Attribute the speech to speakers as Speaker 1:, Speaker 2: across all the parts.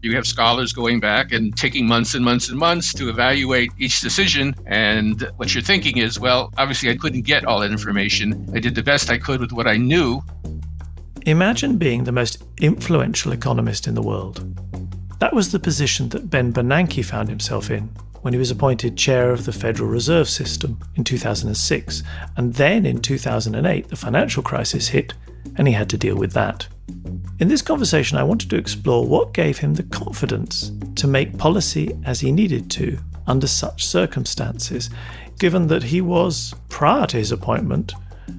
Speaker 1: You have scholars going back and taking months and months and months to evaluate each decision. And what you're thinking is, well, obviously I couldn't get all that information. I did the best I could with what I knew.
Speaker 2: Imagine being the most influential economist in the world. That was the position that Ben Bernanke found himself in when he was appointed chair of the Federal Reserve System in 2006. And then in 2008, the financial crisis hit, and he had to deal with that. In this conversation, I wanted to explore what gave him the confidence to make policy as he needed to under such circumstances, given that he was, prior to his appointment,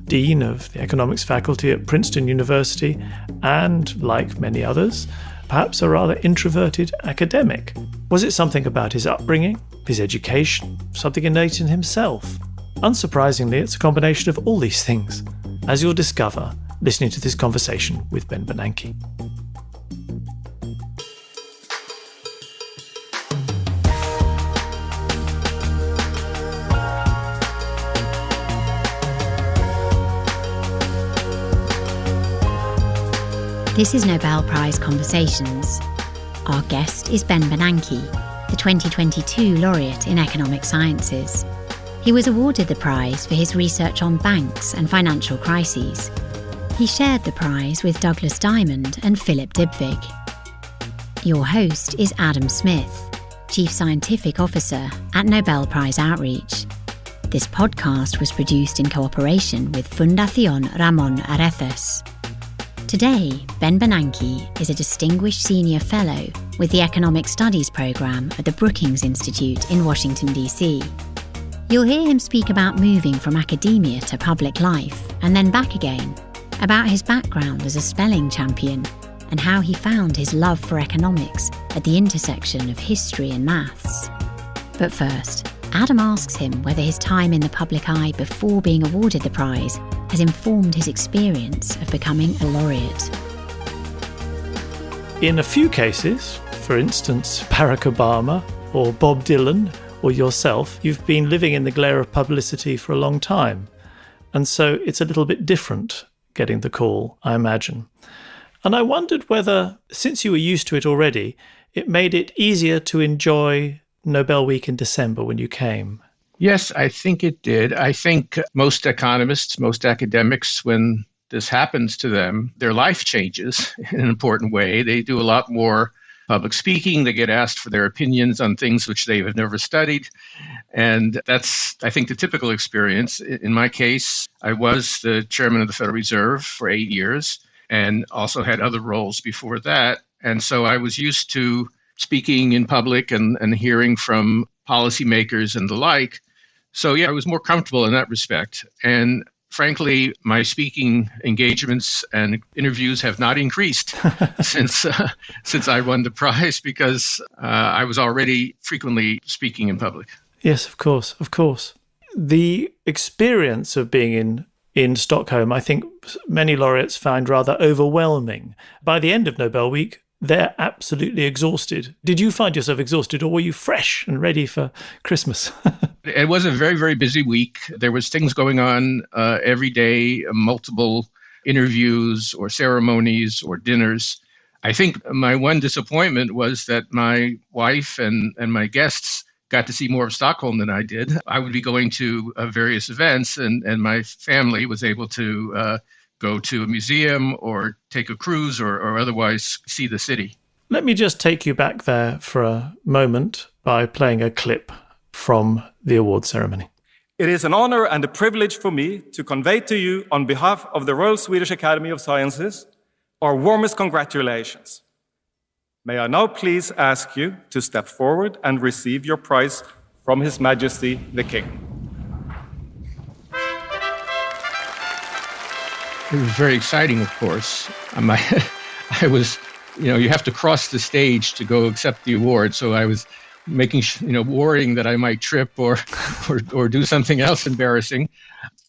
Speaker 2: Dean of the Economics faculty at Princeton University and, like many others, perhaps a rather introverted academic. Was it something about his upbringing, his education, something innate in himself? Unsurprisingly, it's a combination of all these things, as you'll discover listening to this conversation with Ben Bernanke.
Speaker 3: This is Nobel Prize Conversations. Our guest is Ben Bernanke, the 2022 laureate in economic sciences. He was awarded the prize for his research on banks and financial crises. He shared the prize with Douglas Diamond and Philip Dybvig. Your host is Adam Smith, Chief Scientific Officer at Nobel Prize Outreach. This podcast was produced in cooperation with Fundación Ramón Areces. Today, Ben Bernanke is a Distinguished Senior Fellow with the Economic Studies Programme at the Brookings Institute in Washington, D.C. You'll hear him speak about moving from academia to public life and then back again, about his background as a spelling champion and how he found his love for economics at the intersection of history and maths. But first, Adam asks him whether his time in the public eye before being awarded the prize has informed his experience of becoming a laureate.
Speaker 2: In a few cases, for instance, Barack Obama or Bob Dylan or yourself, you've been living in the glare of publicity for a long time. And so it's a little bit different getting the call, I imagine. And I wondered whether, since you were used to it already, it made it easier to enjoy Nobel Week in December when you came.
Speaker 1: Yes, I think it did. I think most economists, most academics, when this happens to them, their life changes in an important way. They do a lot more public speaking. They get asked for their opinions on things which they have never studied. And that's, I think, the typical experience. In my case, I was the chairman of the Federal Reserve for 8 years and also had other roles before that. And so I was used to speaking in public and hearing from policymakers and the like. So yeah, I was more comfortable in that respect. And frankly, my speaking engagements and interviews have not increased since I won the prize because I was already frequently speaking in public.
Speaker 2: Yes, of course. The experience of being in Stockholm, I think many laureates find rather overwhelming. By the end of Nobel Week, they're absolutely exhausted. Did you find yourself exhausted, or were you fresh and ready for Christmas?
Speaker 1: It was a very, very busy week. There was things going on every day, multiple interviews or ceremonies or dinners. I think my one disappointment was that my wife and my guests got to see more of Stockholm than I did. I would be going to various events, and my family was able to go to a museum or take a cruise or otherwise see the city.
Speaker 2: Let me just take you back there for a moment by playing a clip from the award ceremony.
Speaker 4: It is an honor and a privilege for me to convey to you, on behalf of the Royal Swedish Academy of Sciences, our warmest congratulations. May I now please ask you to step forward and receive your prize from His Majesty the King.
Speaker 1: It was very exciting, of course. I was, you have to cross the stage to go accept the award. So I was making, worrying that I might trip or do something else embarrassing.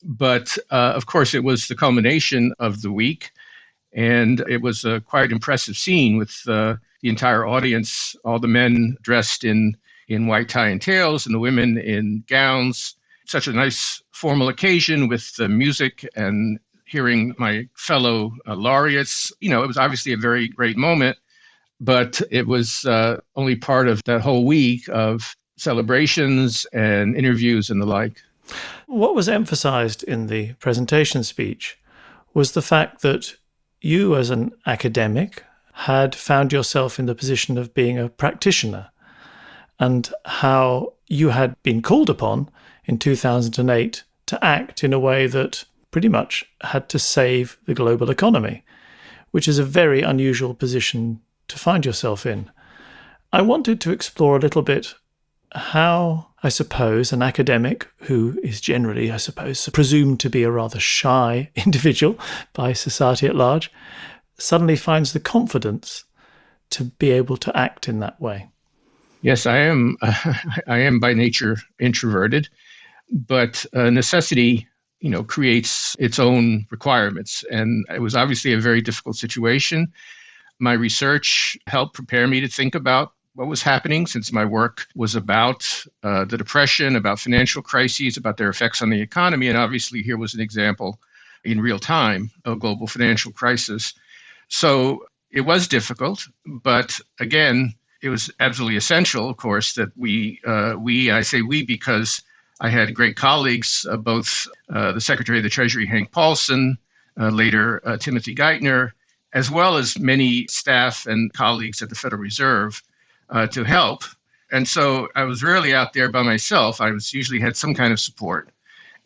Speaker 1: But of course, it was the culmination of the week. And it was a quite impressive scene with the entire audience, all the men dressed in white tie and tails and the women in gowns. Such a nice formal occasion with the music and hearing my fellow laureates. It was obviously a very great moment, but it was only part of that whole week of celebrations and interviews and the like.
Speaker 2: What was emphasized in the presentation speech was the fact that you, as an academic, had found yourself in the position of being a practitioner, and how you had been called upon in 2008 to act in a way that pretty much had to save the global economy, which is a very unusual position to find yourself in. I wanted to explore a little bit how, I suppose, an academic who is generally, I suppose, presumed to be a rather shy individual by society at large, suddenly finds the confidence to be able to act in that way.
Speaker 1: Yes, I am. I am by nature introverted, but necessity, creates its own requirements. And it was obviously a very difficult situation. My research helped prepare me to think about what was happening, since my work was about the Depression, about financial crises, about their effects on the economy. And obviously here was an example in real time of global financial crisis. So it was difficult, but again, it was absolutely essential, of course, that I say we because I had great colleagues, both the Secretary of the Treasury, Hank Paulson, later Timothy Geithner, as well as many staff and colleagues at the Federal Reserve to help. And so I was rarely out there by myself. I usually had some kind of support.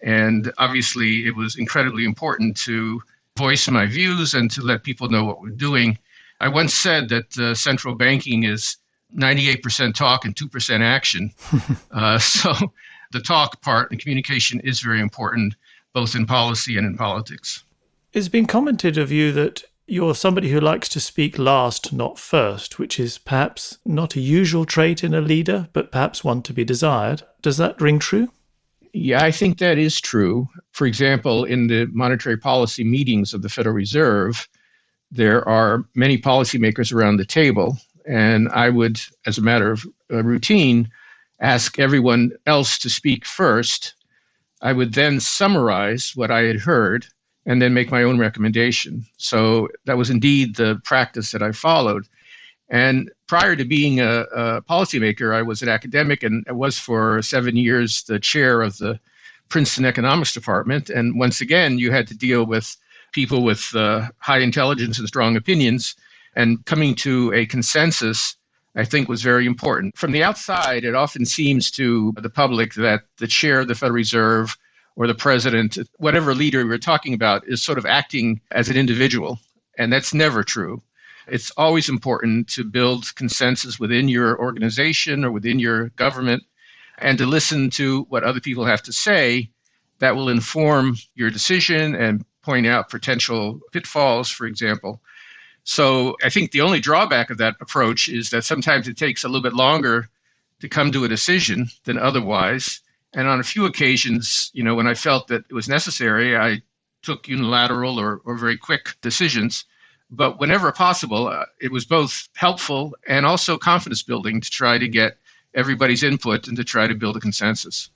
Speaker 1: And obviously, it was incredibly important to voice my views and to let people know what we're doing. I once said that central banking is 98% talk and 2% action. So the talk part and communication is very important, both in policy and in politics.
Speaker 2: It's been commented of you that you're somebody who likes to speak last, not first, which is perhaps not a usual trait in a leader, but perhaps one to be desired. Does that ring true?
Speaker 1: Yeah, I think that is true. For example, in the monetary policy meetings of the Federal Reserve, there are many policymakers around the table, and I would, as a matter of routine, ask everyone else to speak first. I would then summarize what I had heard and then make my own recommendation. So that was indeed the practice that I followed. And prior to being a policymaker, I was an academic, and I was for 7 years the chair of the Princeton Economics Department. And once again, you had to deal with people with high intelligence and strong opinions. And coming to a consensus, I think, was very important. From the outside, it often seems to the public that the chair of the Federal Reserve or the president, whatever leader we're talking about, is sort of acting as an individual. And that's never true. It's always important to build consensus within your organization or within your government and to listen to what other people have to say. That will inform your decision and point out potential pitfalls, for example. So I think the only drawback of that approach is that sometimes it takes a little bit longer to come to a decision than otherwise. And on a few occasions, when I felt that it was necessary, I took unilateral or very quick decisions. But whenever possible, it was both helpful and also confidence building to try to get everybody's input and to try to build a consensus.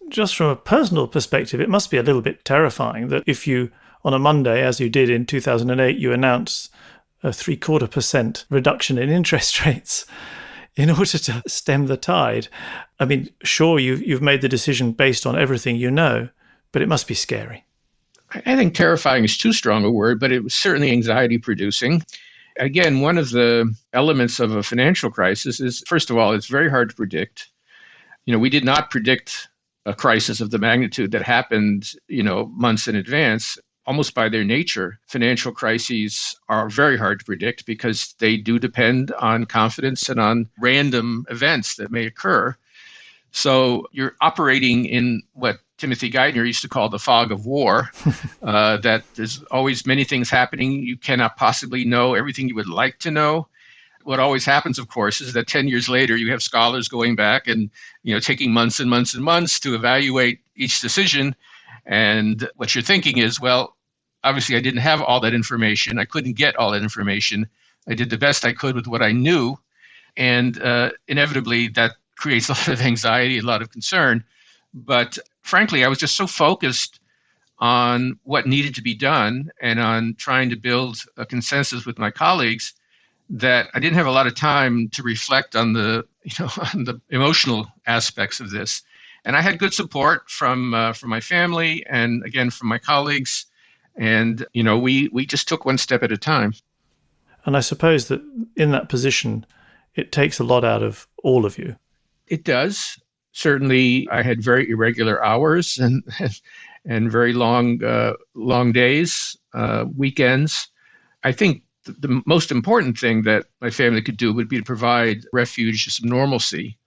Speaker 2: Just from a personal perspective, it must be a little bit terrifying that if you, on a Monday, as you did in 2008, you announce a 0.75% reduction in interest rates in order to stem the tide. I mean, sure, you've made the decision based on everything you know, but it must be scary.
Speaker 1: I think terrifying is too strong a word, but it was certainly anxiety producing. Again, one of the elements of a financial crisis is, first of all, it's very hard to predict. We did not predict a crisis of the magnitude that happened, months in advance. Almost by their nature, financial crises are very hard to predict because they do depend on confidence and on random events that may occur. So you're operating in what Timothy Geithner used to call the fog of war, that there's always many things happening. You cannot possibly know everything you would like to know. What always happens, of course, is that 10 years later, you have scholars going back and taking months and months and months to evaluate each decision. And what you're thinking is, well, obviously I didn't have all that information. I couldn't get all that information. I did the best I could with what I knew. And inevitably, that creates a lot of anxiety, a lot of concern. But frankly, I was just so focused on what needed to be done and on trying to build a consensus with my colleagues that I didn't have a lot of time to reflect on on the emotional aspects of this. And I had good support from my family and again from my colleagues. And we just took one step at a time.
Speaker 2: And I suppose that in that position, it takes a lot out of all of you.
Speaker 1: It does. Certainly, I had very irregular hours and very long days, weekends. I think the most important thing that my family could do would be to provide refuge, some normalcy,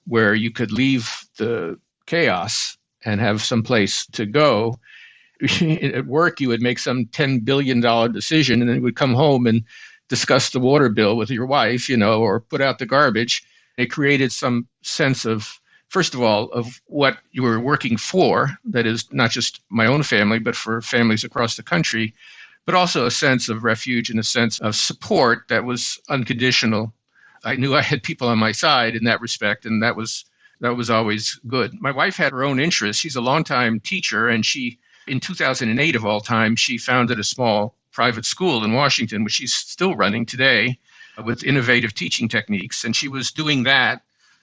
Speaker 1: where you could leave the chaos and have some place to go. At work, you would make some $10 billion decision, and then you would come home and discuss the water bill with your wife, or put out the garbage. It created some sense of, first of all, of what you were working for, that is not just my own family, but for families across the country, but also a sense of refuge and a sense of support that was unconditional. I knew I had people on my side in that respect, and that was always good. My wife had her own interests. She's a longtime teacher, and in 2008 of all time, she founded a small private school in Washington, which she's still running today with innovative teaching techniques. And she was doing that.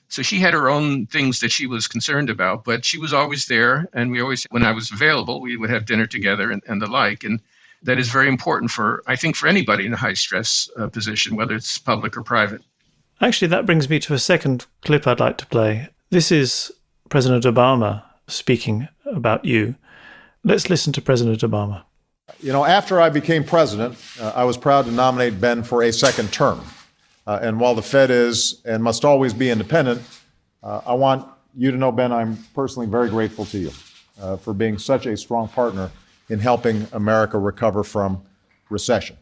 Speaker 1: So she had her own things that she was concerned about, but she was always there. And when I was available, we would have dinner together and the like. And that is very important I think for anybody in a high stress position, whether it's public or private.
Speaker 2: Actually, that brings me to a second clip I'd like to play. This is President Obama speaking about you. Let's listen to President Obama.
Speaker 5: After I became president, I was proud to nominate Ben for a second term. And while the Fed is and must always be independent, I want you to know, Ben, I'm personally very grateful to you for being such a strong partner in helping America recover from recession.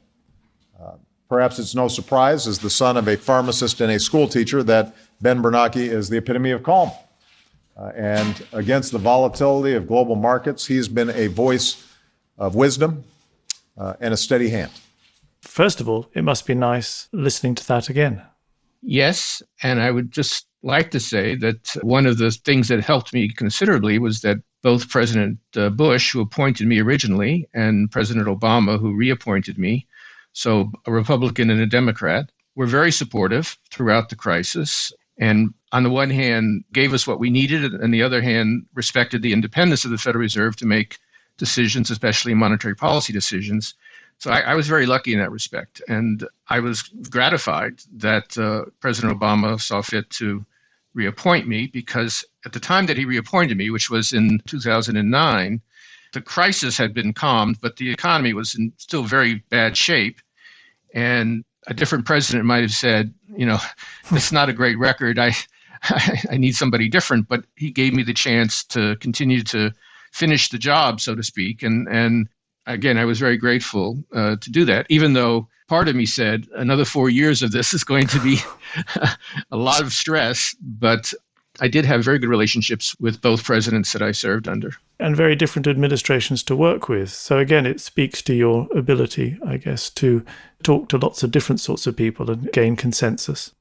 Speaker 5: Perhaps it's no surprise, as the son of a pharmacist and a school teacher, that Ben Bernanke is the epitome of calm. And against the volatility of global markets, he's been a voice of wisdom and a steady hand.
Speaker 2: First of all, it must be nice listening to that again.
Speaker 1: Yes, and I would just like to say that one of the things that helped me considerably was that both President Bush, who appointed me originally, and President Obama, who reappointed me, so a Republican and a Democrat, were very supportive throughout the crisis. And on the one hand, gave us what we needed, and on the other hand, respected the independence of the Federal Reserve to make decisions, especially monetary policy decisions. So I was very lucky in that respect. And I was gratified that President Obama saw fit to reappoint me, because at the time that he reappointed me, which was in 2009, the crisis had been calmed, but the economy was in still very bad shape. And a different president might have said, it's not a great record. I need somebody different. But he gave me the chance to continue to finish the job, so to speak. And again, I was very grateful to do that, even though part of me said another 4 years of this is going to be a lot of stress. But I did have very good relationships with both presidents that I served under.
Speaker 2: And very different administrations to work with. So again, it speaks to your ability, I guess, to talk to lots of different sorts of people and gain consensus.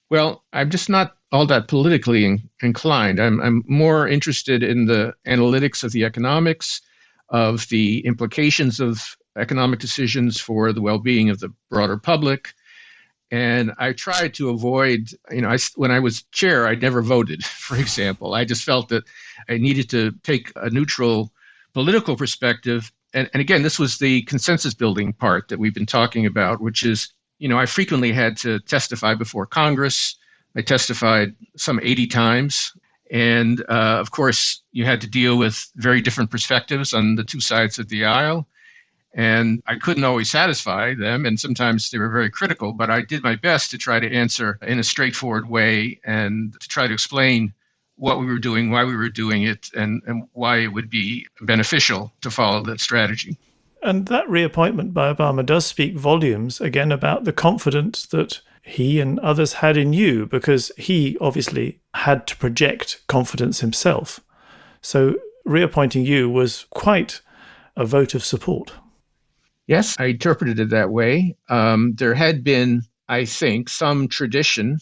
Speaker 1: Well, I'm just not all that politically inclined. I'm more interested in the analytics of the economics, of the implications of economic decisions for the well-being of the broader public. And I tried to avoid, when I was chair, I never voted, for example. I just felt that I needed to take a neutral political perspective. And again, this was the consensus building part that we've been talking about, which is, I frequently had to testify before Congress. I testified some 80 times. And of course, you had to deal with very different perspectives on the two sides of the aisle. And I couldn't always satisfy them, and sometimes they were very critical, but I did my best to try to answer in a straightforward way and to try to explain what we were doing, why we were doing it, and why it would be beneficial to follow that strategy.
Speaker 2: And that reappointment by Obama does speak volumes, again, about the confidence that he and others had in you, because he obviously had to project confidence himself. So reappointing you was quite a vote of support.
Speaker 1: Yes, I interpreted it that way. There had been, I think, some tradition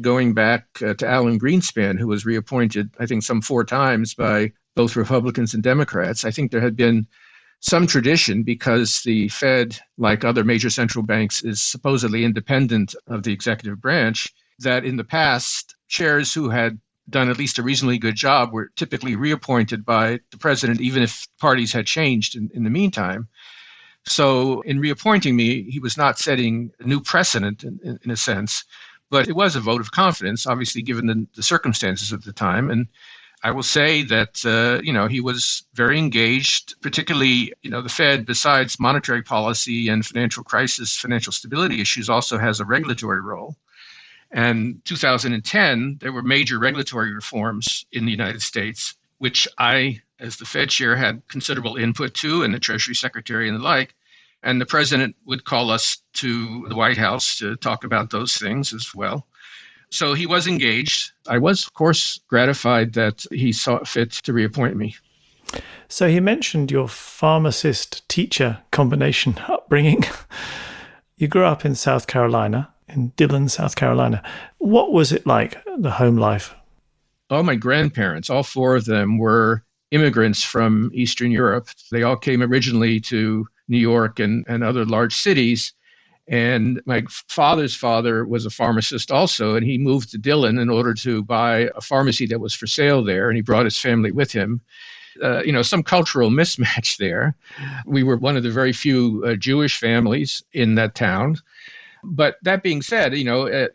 Speaker 1: going back to Alan Greenspan, who was reappointed, I think, some 4 times by both Republicans and Democrats. I think there had been some tradition because the Fed, like other major central banks, is supposedly independent of the executive branch, that in the past, chairs who had done at least a reasonably good job were typically reappointed by the president, even if parties had changed in the meantime. So in reappointing me, he was not setting a new precedent in a sense, but it was a vote of confidence, obviously, given the circumstances of the time. And I will say that, he was very engaged, particularly, the Fed, besides monetary policy and financial crisis, financial stability issues, also has a regulatory role. And 2010, there were major regulatory reforms in the United States, which I, as the Fed chair, had considerable input to, and the Treasury Secretary and the like. And the president would call us to the White House to talk about those things as well. So he was engaged. I was, of course, gratified that he saw fit to reappoint me.
Speaker 2: So he mentioned your pharmacist-teacher combination upbringing. You grew up in South Carolina, in Dillon, South Carolina. What was it like, the home life?
Speaker 1: All my grandparents, all four of them, were immigrants from Eastern Europe. They all came originally to New York and other large cities. And my father's father was a pharmacist also, and he moved to Dillon in order to buy a pharmacy that was for sale there, and he brought his family with him. Some cultural mismatch there. We were one of the very few Jewish families in that town. But that being said,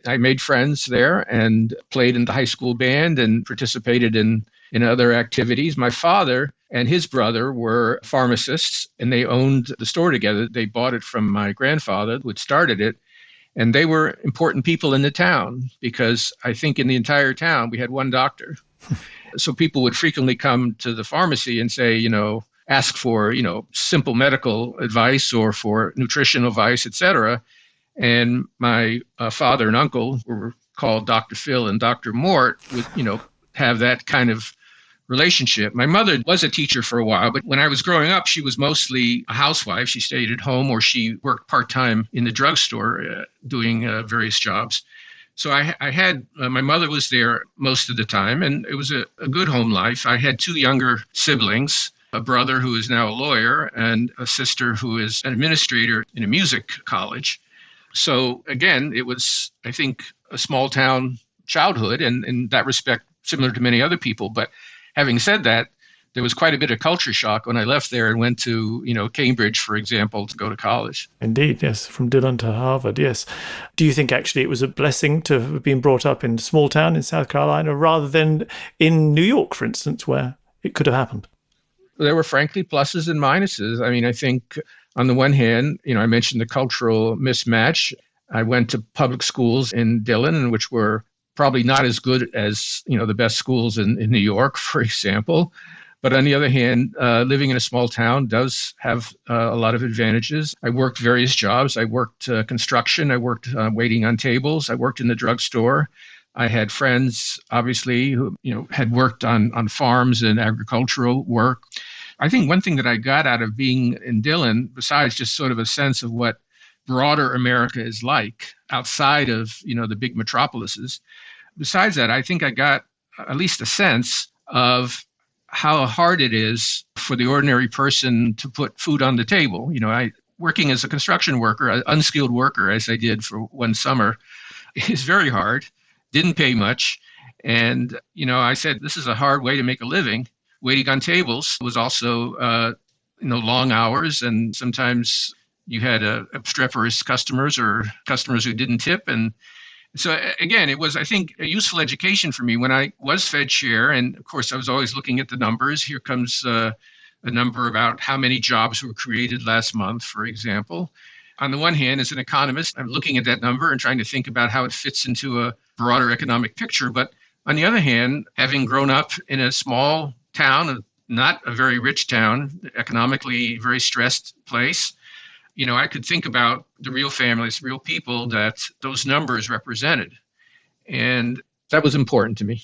Speaker 1: I made friends there and played in the high school band and participated in other activities. My father and his brother were pharmacists, and they owned the store together. They bought it from my grandfather, who had started it. And they were important people in the town because I think in the entire town, we had one doctor. So people would frequently come to the pharmacy and say, ask for, simple medical advice or for nutritional advice, et cetera. And my father and uncle, who were called Dr. Phil and Dr. Mort, would, have that kind of relationship. My mother was a teacher for a while, but when I was growing up, she was mostly a housewife. She stayed at home or she worked part-time in the drugstore doing various jobs. So I had, my mother was there most of the time, and it was a good home life. I had two younger siblings, a brother who is now a lawyer and a sister who is an administrator in a music college. So again, it was, I think, a small town childhood, and in that respect, similar to many other people. But having said that, there was quite a bit of culture shock when I left there and went to, Cambridge, for example, to go to college.
Speaker 2: Indeed, yes, from Dillon to Harvard, yes. Do you think actually it was a blessing to have been brought up in a small town in South Carolina rather than in New York, for instance, where it could have happened?
Speaker 1: There were frankly pluses and minuses. I mean, I think on the one hand, I mentioned the cultural mismatch. I went to public schools in Dillon, which were probably not as good as, the best schools in New York, for example. But on the other hand, living in a small town does have a lot of advantages. I worked various jobs. I worked construction. I worked waiting on tables. I worked in the drugstore. I had friends, obviously, who had worked on farms and agricultural work. I think one thing that I got out of being in Dillon, besides just sort of a sense of what broader America is like outside of the big metropolises, besides that, I think I got at least a sense of how hard it is for the ordinary person to put food on the table. Working as a construction worker, an unskilled worker, as I did for one summer, is very hard. Didn't pay much. And, I said, this is a hard way to make a living. Waiting on tables was also, long hours. And sometimes you had obstreperous customers or customers who didn't tip. And so, again, it was, I think, a useful education for me when I was Fed chair. And, of course, I was always looking at the numbers. Here comes a number about how many jobs were created last month, for example. On the one hand, as an economist, I'm looking at that number and trying to think about how it fits into a broader economic picture. But on the other hand, having grown up in a small town, not a very rich town, economically very stressed place, I could think about the real families, real people that those numbers represented. And that was important to me.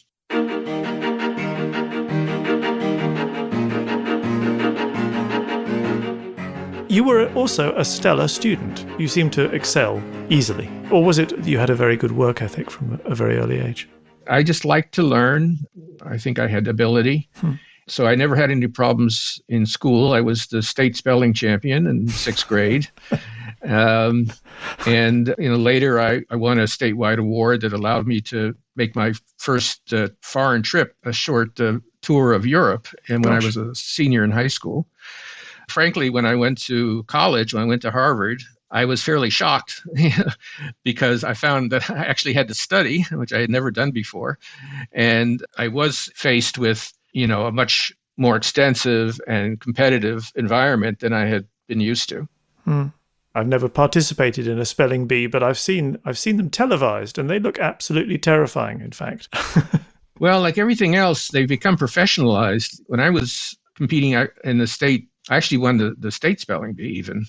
Speaker 2: You were also a stellar student. You seemed to excel easily. Or was it you had a very good work ethic from a very early age?
Speaker 1: I just liked to learn. I think I had ability. So I never had any problems in school. I was the state spelling champion in 6th grade. Later I won a statewide award that allowed me to make my first foreign trip, a short tour of Europe, and when I was a senior in high school. Frankly, when I went to college, when I went to Harvard, I was fairly shocked because I found that I actually had to study, which I had never done before. And I was faced with, a much more extensive and competitive environment than I had been used to.
Speaker 2: I've never participated in a spelling bee, but I've seen them televised, and they look absolutely terrifying, in fact.
Speaker 1: Well, like everything else, they've become professionalized. When I was competing in the state, I actually won the state spelling bee even,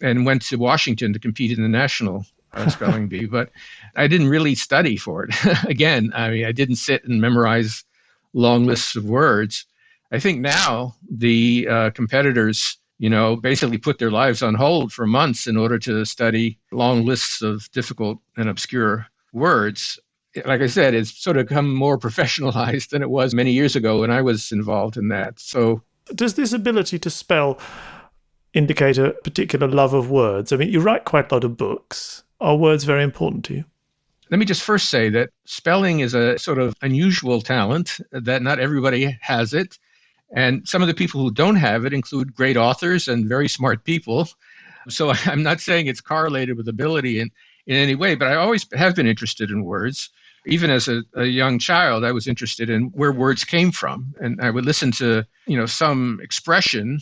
Speaker 1: and went to Washington to compete in the national spelling bee. But I didn't really study for it. Again, I didn't sit and memorize long lists of words. I think now the competitors, basically put their lives on hold for months in order to study long lists of difficult and obscure words. Like I said, it's sort of become more professionalized than it was many years ago when I was involved in that. So,
Speaker 2: does this ability to spell indicate a particular love of words? I mean, you write quite a lot of books. Are words very important to you?
Speaker 1: Let me just first say that spelling is a sort of unusual talent, that not everybody has it. And some of the people who don't have it include great authors and very smart people. So I'm not saying it's correlated with ability in any way, but I always have been interested in words. Even as a young child, I was interested in where words came from. And I would listen to, some expression,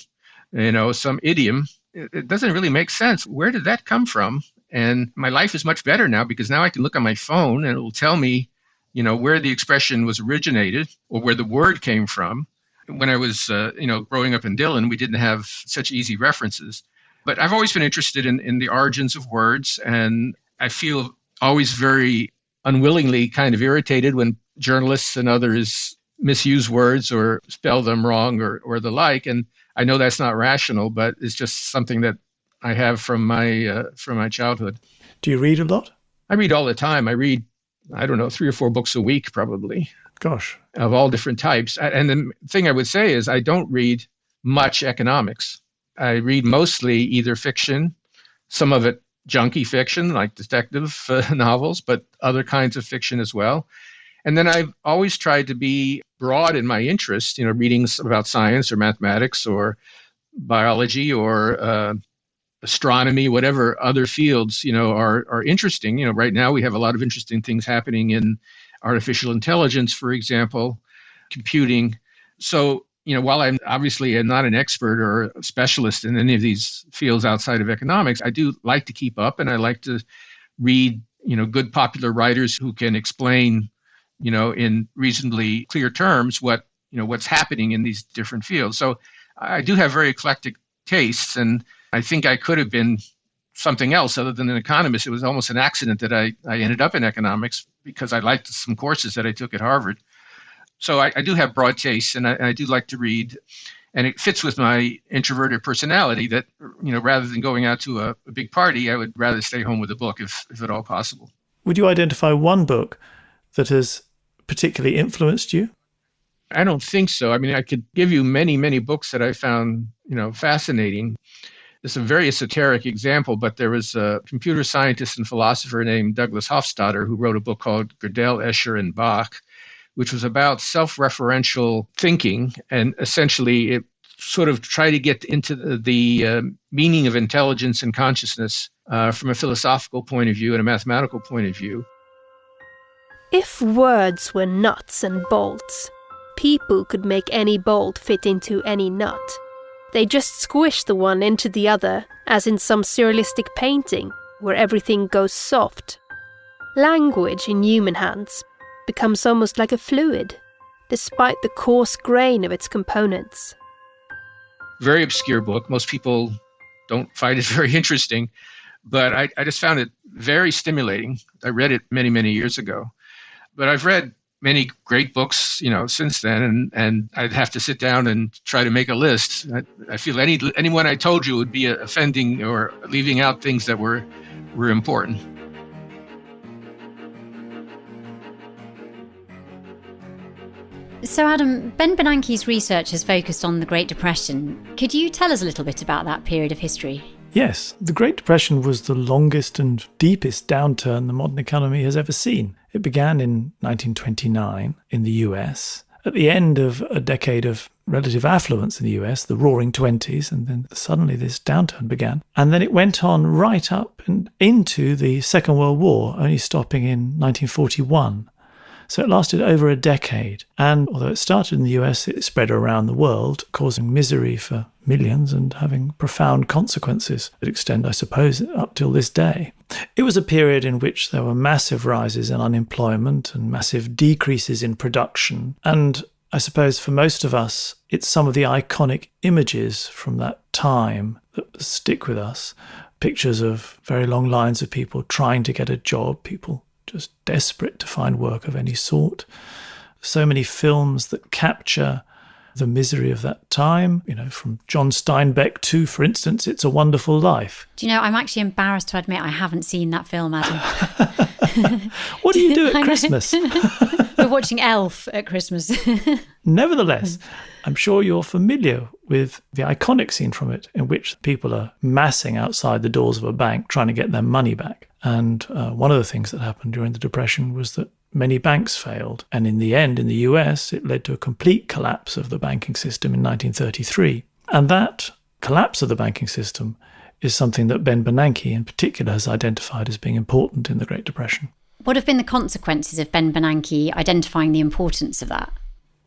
Speaker 1: some idiom. It doesn't really make sense. Where did that come from? And my life is much better now because now I can look on my phone and it will tell me, where the expression was originated or where the word came from. When I was, growing up in Dillon, we didn't have such easy references. But I've always been interested in the origins of words. And I feel always very unwillingly kind of irritated when journalists and others misuse words or spell them wrong or the like. And I know that's not rational, but it's just something that I have from my childhood.
Speaker 2: Do you read a lot?
Speaker 1: I read all the time. I read, 3 or 4 books a week, probably.
Speaker 2: Gosh.
Speaker 1: Of all different types. And the thing I would say is I don't read much economics. I read mostly either fiction, some of it junky fiction, like detective novels, but other kinds of fiction as well. And then I've always tried to be broad in my interest, reading about science or mathematics or biology or astronomy, whatever other fields, are interesting. Right now we have a lot of interesting things happening in artificial intelligence, for example, computing. So, while I'm obviously not an expert or a specialist in any of these fields outside of economics, I do like to keep up and I like to read, good popular writers who can explain, in reasonably clear terms what's happening in these different fields. So I do have very eclectic tastes, and I think I could have been something else other than an economist. It was almost an accident that I ended up in economics because I liked some courses that I took at Harvard. So I do have broad tastes, and I do like to read, and it fits with my introverted personality that, rather than going out to a big party, I would rather stay home with a book if at all possible.
Speaker 2: Would you identify one book that has particularly influenced you?
Speaker 1: I don't think so. I could give you many, many books that I found, fascinating. It's a very esoteric example, but there was a computer scientist and philosopher named Douglas Hofstadter who wrote a book called Gödel, Escher, and Bach, which was about self-referential thinking. And essentially, it sort of tried to get into the meaning of intelligence and consciousness from a philosophical point of view and a mathematical point of view.
Speaker 6: If words were nuts and bolts, people could make any bolt fit into any nut. They just squish the one into the other, as in some surrealistic painting, where everything goes soft. Language in human hands becomes almost like a fluid, despite the coarse grain of its components.
Speaker 1: Very obscure book. Most people don't find it very interesting, but I just found it very stimulating. I read it many, many years ago. But I've read many great books, since then, and I'd have to sit down and try to make a list. I feel anyone I told you would be offending or leaving out things that were important.
Speaker 3: So, Adam, Ben Bernanke's research has focused on the Great Depression. Could you tell us a little bit about that period of history?
Speaker 2: Yes, the Great Depression was the longest and deepest downturn the modern economy has ever seen. It began in 1929 in the US, at the end of a decade of relative affluence in the US, the Roaring Twenties, and then suddenly this downturn began. And then it went on right up and into the Second World War, only stopping in 1941. So it lasted over a decade. And although it started in the US, it spread around the world, causing misery for millions and having profound consequences that extend, I suppose, up till this day. It was a period in which there were massive rises in unemployment and massive decreases in production. And I suppose for most of us, it's some of the iconic images from that time that stick with us. Pictures of very long lines of people trying to get a job, people just desperate to find work of any sort. So many films that capture the misery of that time, from John Steinbeck to, for instance, It's a Wonderful Life.
Speaker 3: Do you know, I'm actually embarrassed to admit I haven't seen that film, Adam.
Speaker 2: What do you do at Christmas?
Speaker 3: We're watching Elf at Christmas.
Speaker 2: Nevertheless, I'm sure you're familiar with the iconic scene from it in which people are massing outside the doors of a bank trying to get their money back. And one of the things that happened during the Depression was that many banks failed. And in the end, in the US, it led to a complete collapse of the banking system in 1933. And that collapse of the banking system is something that Ben Bernanke in particular has identified as being important in the Great Depression.
Speaker 3: What have been the consequences of Ben Bernanke identifying the importance of that?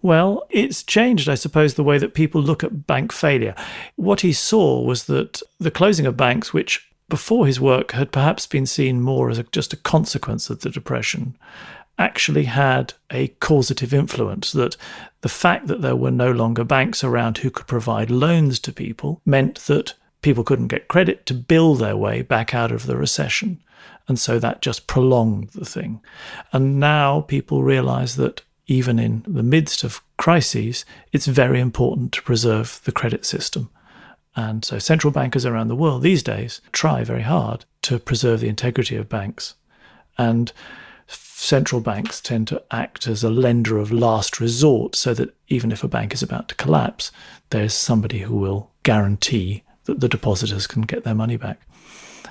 Speaker 2: Well, it's changed, I suppose, the way that people look at bank failure. What he saw was that the closing of banks, which before his work had perhaps been seen more as just a consequence of the Depression, actually had a causative influence, that the fact that there were no longer banks around who could provide loans to people meant that people couldn't get credit to build their way back out of the recession. And so that just prolonged the thing. And now people realize that even in the midst of crises, it's very important to preserve the credit system. And so central bankers around the world these days try very hard to preserve the integrity of banks. And central banks tend to act as a lender of last resort, so that even if a bank is about to collapse, there's somebody who will guarantee that the depositors can get their money back.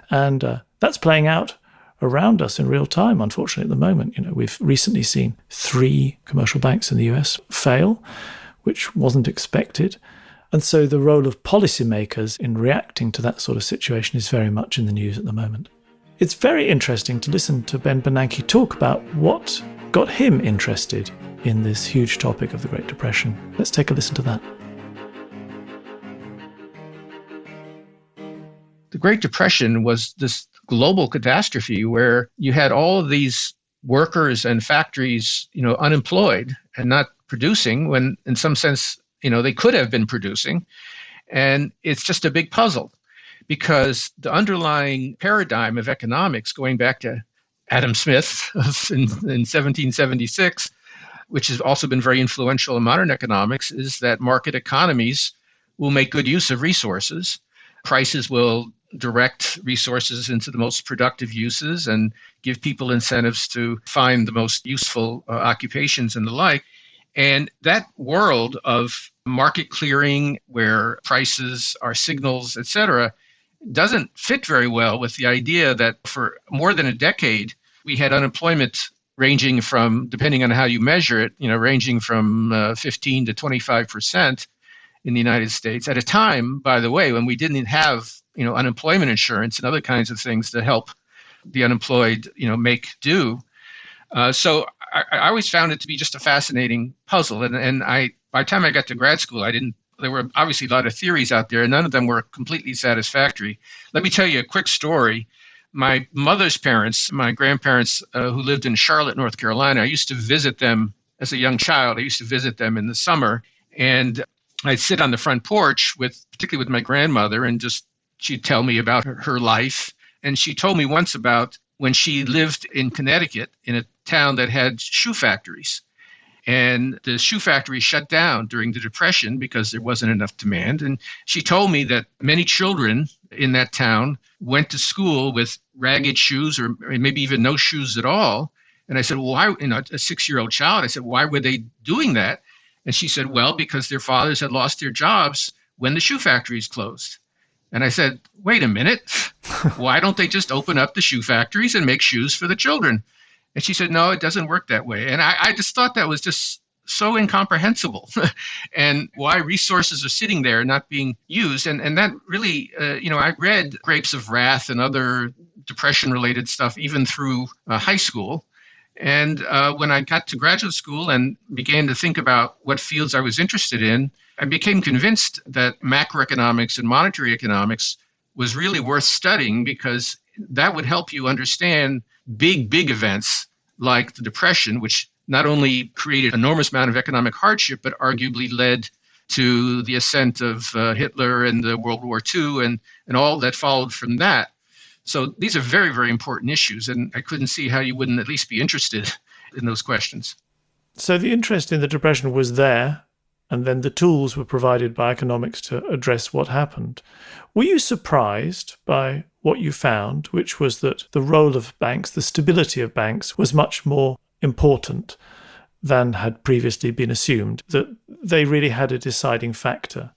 Speaker 2: And that's playing out around us in real time, unfortunately, at the moment. We've recently seen 3 commercial banks in the US fail, which wasn't expected. And so the role of policymakers in reacting to that sort of situation is very much in the news at the moment. It's very interesting to listen to Ben Bernanke talk about what got him interested in this huge topic of the Great Depression. Let's take a listen to that.
Speaker 1: The Great Depression was this global catastrophe where you had all of these workers and factories, unemployed and not producing when, in some sense, they could have been producing. And it's just a big puzzle because the underlying paradigm of economics, going back to Adam Smith in 1776, which has also been very influential in modern economics, is that market economies will make good use of resources. Prices will direct resources into the most productive uses and give people incentives to find the most useful occupations and the like. And that world of market clearing, where prices are signals, et cetera, doesn't fit very well with the idea that for more than a decade, we had unemployment ranging from, depending on how you measure it, ranging from 15 to 25% in the United States at a time, by the way, when we didn't have, unemployment insurance and other kinds of things to help the unemployed, make do. So I always found it to be just a fascinating puzzle. And by the time I got to grad school, there were obviously a lot of theories out there, and none of them were completely satisfactory. Let me tell you a quick story. My mother's parents, my grandparents who lived in Charlotte, North Carolina, I used to visit them as a young child. I used to visit them in the summer, and I'd sit on the front porch particularly with my grandmother, and she'd tell me about her life. And she told me once about when she lived in Connecticut in a town that had shoe factories. And the shoe factory shut down during the Depression because there wasn't enough demand. And she told me that many children in that town went to school with ragged shoes or maybe even no shoes at all. And I said, well, why, a 6-year-old child, I said, why were they doing that? And she said, well, because their fathers had lost their jobs when the shoe factories closed. And I said, wait a minute, why don't they just open up the shoe factories and make shoes for the children? And she said, no, it doesn't work that way. And I just thought that was just so incomprehensible and why resources are sitting there not being used. And that really, I read Grapes of Wrath and other depression-related stuff even through high school. And when I got to graduate school and began to think about what fields I was interested in, I became convinced that macroeconomics and monetary economics was really worth studying because that would help you understand big events like the Depression, which not only created an enormous amount of economic hardship, but arguably led to the ascent of Hitler and the World War II and all that followed from that. So these are very, very important issues, and I couldn't see how you wouldn't at least be interested in those questions.
Speaker 2: So the interest in the Depression was there, and then the tools were provided by economics to address what happened. Were you surprised by what you found, which was that the role of banks, the stability of banks, was much more important than had previously been assumed, that they really had a deciding factor?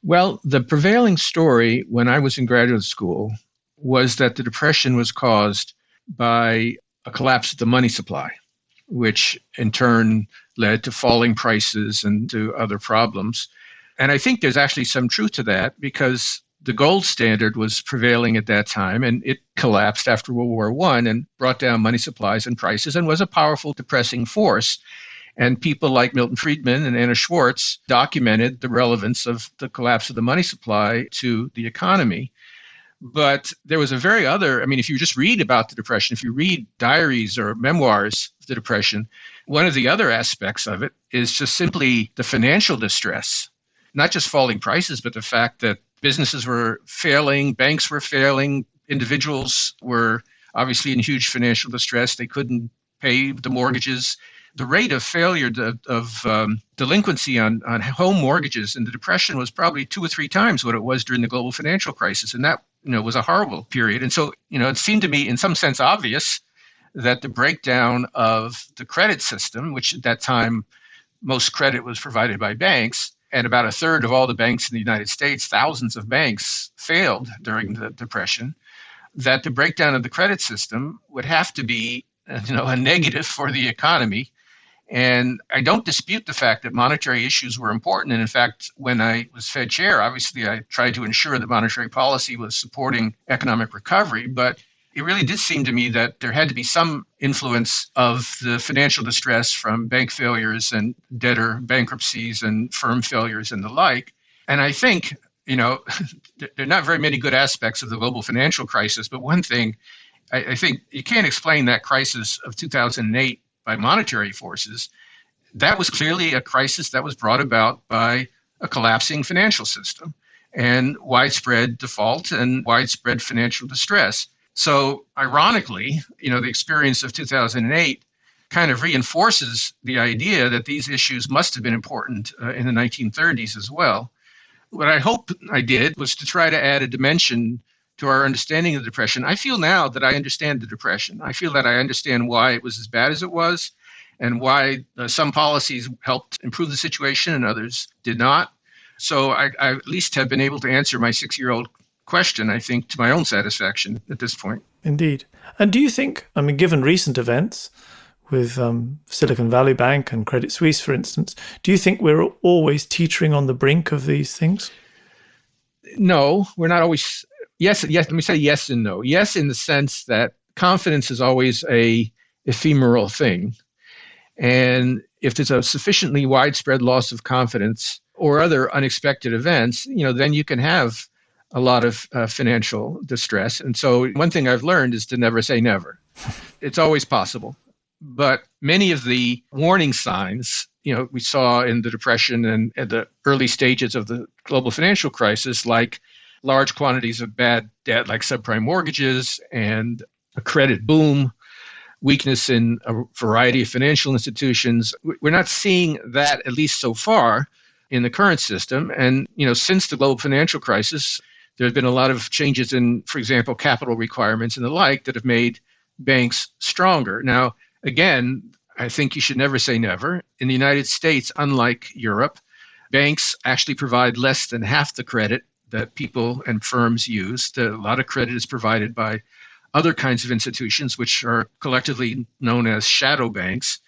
Speaker 1: Well, the prevailing story when I was in graduate school was that the Depression was caused by a collapse of the money supply, which in turn led to falling prices and to other problems. And I think there's actually some truth to that because the gold standard was prevailing at that time, and it collapsed after World War I and brought down money supplies and prices and was a powerful depressing force. And people like Milton Friedman and Anna Schwartz documented the relevance of the collapse of the money supply to the economy. But there was if you just read about the Depression, if you read diaries or memoirs of the Depression, one of the other aspects of it is just simply the financial distress, not just falling prices, but the fact that businesses were failing, banks were failing, individuals were obviously in huge financial distress. They couldn't pay the mortgages. The rate of failure of delinquency on home mortgages in the Depression was probably 2 or 3 times what it was during the global financial crisis. And that was a horrible period. And so, it seemed to me in some sense obvious that the breakdown of the credit system, which at that time, most credit was provided by banks, and about a third of all the banks in the United States, thousands of banks, failed during the Depression, that the breakdown of the credit system would have to be, a negative for the economy. And I don't dispute the fact that monetary issues were important. And in fact, when I was Fed chair, obviously I tried to ensure that monetary policy was supporting economic recovery. But it really did seem to me that there had to be some influence of the financial distress from bank failures and debtor bankruptcies and firm failures and the like. And I think, there are not very many good aspects of the global financial crisis. But one thing, I think you can't explain that crisis of 2008 by monetary forces. That was clearly a crisis that was brought about by a collapsing financial system and widespread default and widespread financial distress. So ironically, the experience of 2008 kind of reinforces the idea that these issues must have been important in the 1930s as well. What I hope I did was to try to add a dimension to our understanding of the Depression. I feel now that I understand the Depression. I feel that I understand why it was as bad as it was and why some policies helped improve the situation and others did not. So I at least have been able to answer my 6-year-old question, I think, to my own satisfaction at this point.
Speaker 2: Indeed. And do you think, given recent events with Silicon Valley Bank and Credit Suisse, for instance, do you think we're always teetering on the brink of these things?
Speaker 1: No, we're not always. Yes. Let me say yes and no. Yes, in the sense that confidence is always a ephemeral thing. And if there's a sufficiently widespread loss of confidence or other unexpected events, then you can have a lot of financial distress. And so one thing I've learned is to never say never. It's always possible. But many of the warning signs, we saw in the Depression and at the early stages of the global financial crisis, like large quantities of bad debt, like subprime mortgages and a credit boom, weakness in a variety of financial institutions. We're not seeing that, at least so far, in the current system. And, since the global financial crisis, there have been a lot of changes in, for example, capital requirements and the like that have made banks stronger. Now, again, I think you should never say never. In the United States, unlike Europe, banks actually provide less than half the credit that people and firms use. A lot of credit is provided by other kinds of institutions, which are collectively known as shadow banks,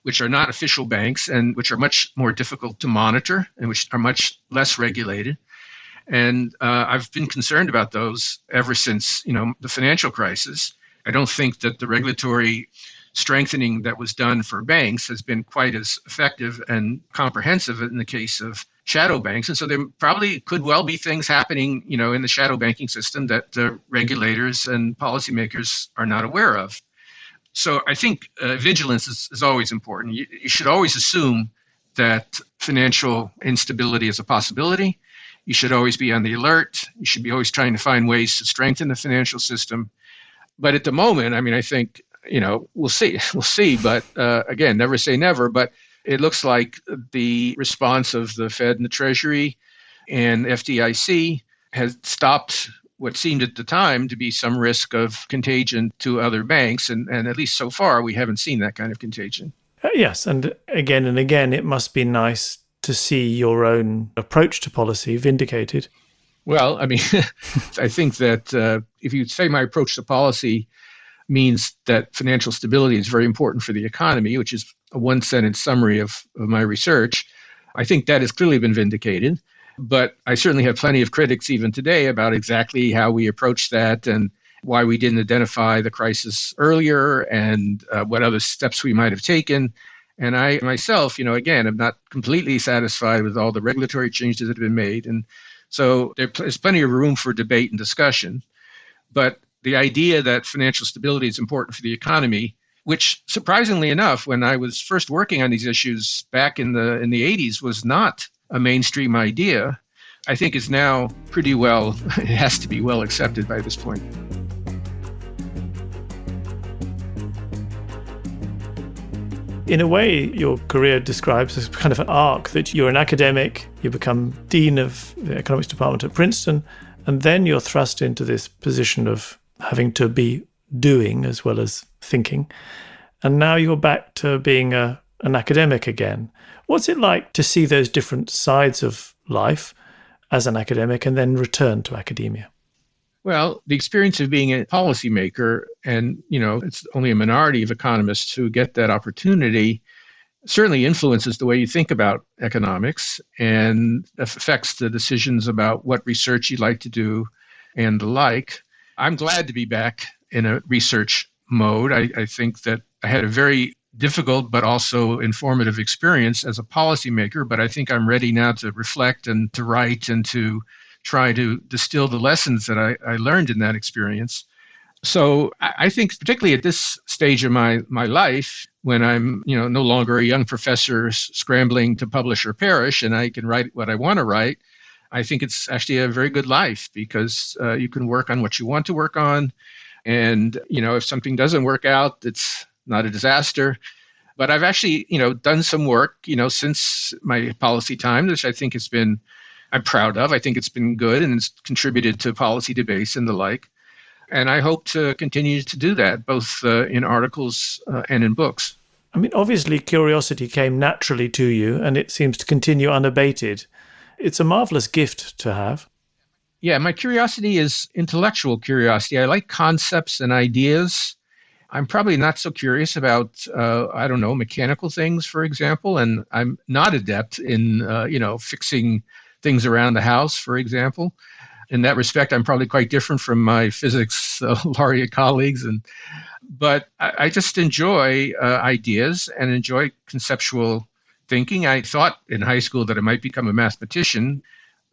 Speaker 1: which are not official banks and which are much more difficult to monitor and which are much less regulated. And I've been concerned about those ever since, the financial crisis. I don't think that the regulatory strengthening that was done for banks has been quite as effective and comprehensive in the case of shadow banks. And so there probably could well be things happening, in the shadow banking system that the regulators and policymakers are not aware of. So I think vigilance is always important. You should always assume that financial instability is a possibility. You should always be on the alert. You should be always trying to find ways to strengthen the financial system. But at the moment, I think, we'll see. We'll see. But again, never say never. But it looks like the response of the Fed and the Treasury and FDIC has stopped what seemed at the time to be some risk of contagion to other banks. And at least so far, we haven't seen that kind of contagion.
Speaker 2: Yes. And again, it must be nice to see your own approach to policy vindicated.
Speaker 1: Well, I think that if you say my approach to policy means that financial stability is very important for the economy, which is a one-sentence summary of my research, I think that has clearly been vindicated. But I certainly have plenty of critics even today about exactly how we approach that and why we didn't identify the crisis earlier and what other steps we might have taken. And I myself, again, am not completely satisfied with all the regulatory changes that have been made. And so there's plenty of room for debate and discussion. But the idea that financial stability is important for the economy, which surprisingly enough, when I was first working on these issues back in the 80s, was not a mainstream idea, I think is now pretty well, it has to be well accepted by this point.
Speaker 2: In a way, your career describes as kind of an arc that you're an academic, you become dean of the economics department at Princeton, and then you're thrust into this position of having to be doing as well as thinking. And now you're back to being an academic again. What's it like to see those different sides of life as an academic and then return to academia?
Speaker 1: Well, the experience of being a policymaker, and it's only a minority of economists who get that opportunity, certainly influences the way you think about economics and affects the decisions about what research you'd like to do and the like. I'm glad to be back in a research mode. I think that I had a very difficult but also informative experience as a policymaker, but I think I'm ready now to reflect and to write and to try to distill the lessons that I learned in that experience. So I think particularly at this stage of my life, when I'm no longer a young professor scrambling to publish or perish and I can write what I want to write, I think it's actually a very good life because you can work on what you want to work on. And, if something doesn't work out, it's not a disaster. But I've actually, done some work, since my policy time, which I think I'm proud of. I think it's been good and it's contributed to policy debates and the like. And I hope to continue to do that, both in articles and in books.
Speaker 2: Obviously, curiosity came naturally to you and it seems to continue unabated. It's a marvelous gift to have.
Speaker 1: Yeah, my curiosity is intellectual curiosity. I like concepts and ideas. I'm probably not so curious about, mechanical things, for example. And I'm not adept in, fixing things around the house, for example. In that respect, I'm probably quite different from my physics laureate colleagues. But I just enjoy ideas and enjoy conceptual thinking. I thought in high school that I might become a mathematician,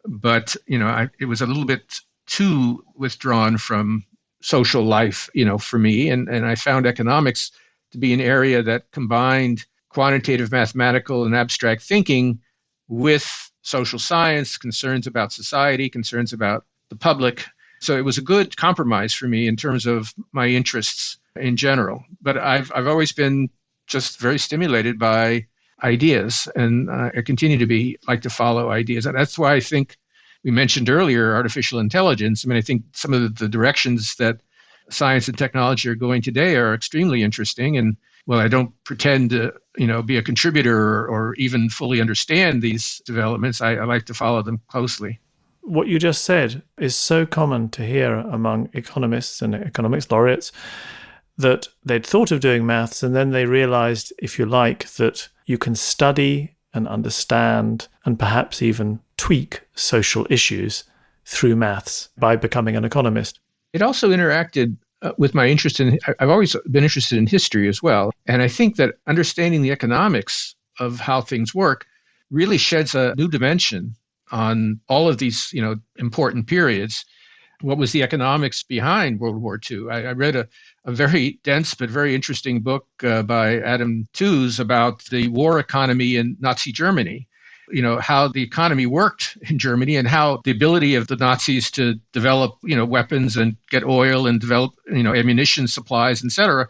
Speaker 1: but it was a little bit too withdrawn from social life, for me. And I found economics to be an area that combined quantitative mathematical and abstract thinking with social science, concerns about society, concerns about the public. So it was a good compromise for me in terms of my interests in general. But I've always been just very stimulated by ideas, and I continue to like to follow ideas. And that's why I think we mentioned earlier artificial intelligence. I think some of the directions that science and technology are going today are extremely interesting. And Well, I don't pretend to, be a contributor or even fully understand these developments. I like to follow them closely.
Speaker 2: What you just said is so common to hear among economists and economics laureates, that they'd thought of doing maths and then they realized, if you like, that you can study and understand and perhaps even tweak social issues through maths by becoming an economist.
Speaker 1: It also interacted with my interest in, I've always been interested in history as well. And I think that understanding the economics of how things work really sheds a new dimension on all of these, important periods. What was the economics behind World War II? I read a very dense but very interesting book by Adam Tooze about the war economy in Nazi Germany. How the economy worked in Germany and how the ability of the Nazis to develop, weapons and get oil and develop, ammunition supplies, et cetera,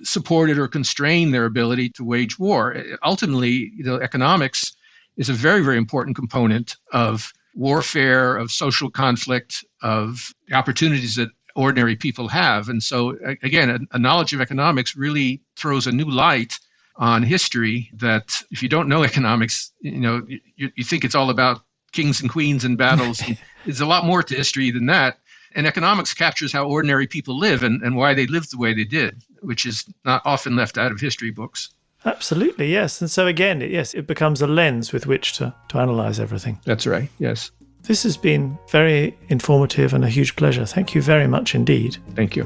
Speaker 1: supported or constrained their ability to wage war. Ultimately, economics is a very, very important component of warfare, of social conflict, of the opportunities that ordinary people have. And so, again, a knowledge of economics really throws a new light on history that if you don't know economics, you think it's all about kings and queens and battles. There's a lot more to history than that. And economics captures how ordinary people live and why they lived the way they did, which is not often left out of history books.
Speaker 2: Absolutely, yes. And so again, it becomes a lens with which to analyse everything.
Speaker 1: That's right, yes.
Speaker 2: This has been very informative and a huge pleasure. Thank you very much indeed.
Speaker 1: Thank you.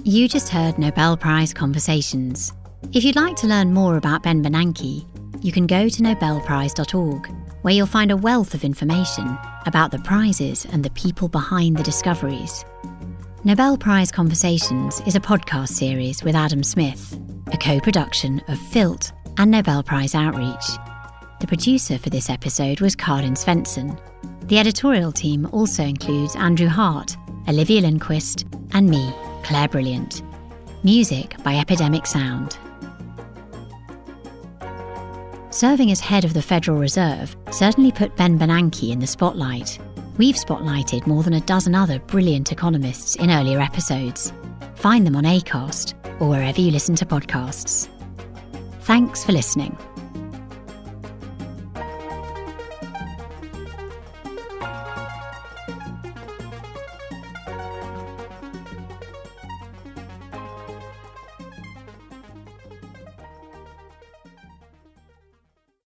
Speaker 3: You just heard Nobel Prize Conversations. If you'd like to learn more about Ben Bernanke, you can go to nobelprize.org, where you'll find a wealth of information about the prizes and the people behind the discoveries. Nobel Prize Conversations is a podcast series with Adam Smith, a co-production of Filt and Nobel Prize Outreach. The producer for this episode was Karin Svensson. The editorial team also includes Andrew Hart, Olivia Lindquist, and me, Claire Brilliant. Music by Epidemic Sound. Serving as head of the Federal Reserve certainly put Ben Bernanke in the spotlight. We've spotlighted more than a dozen other brilliant economists in earlier episodes. Find them on Acast or wherever you listen to podcasts. Thanks for listening.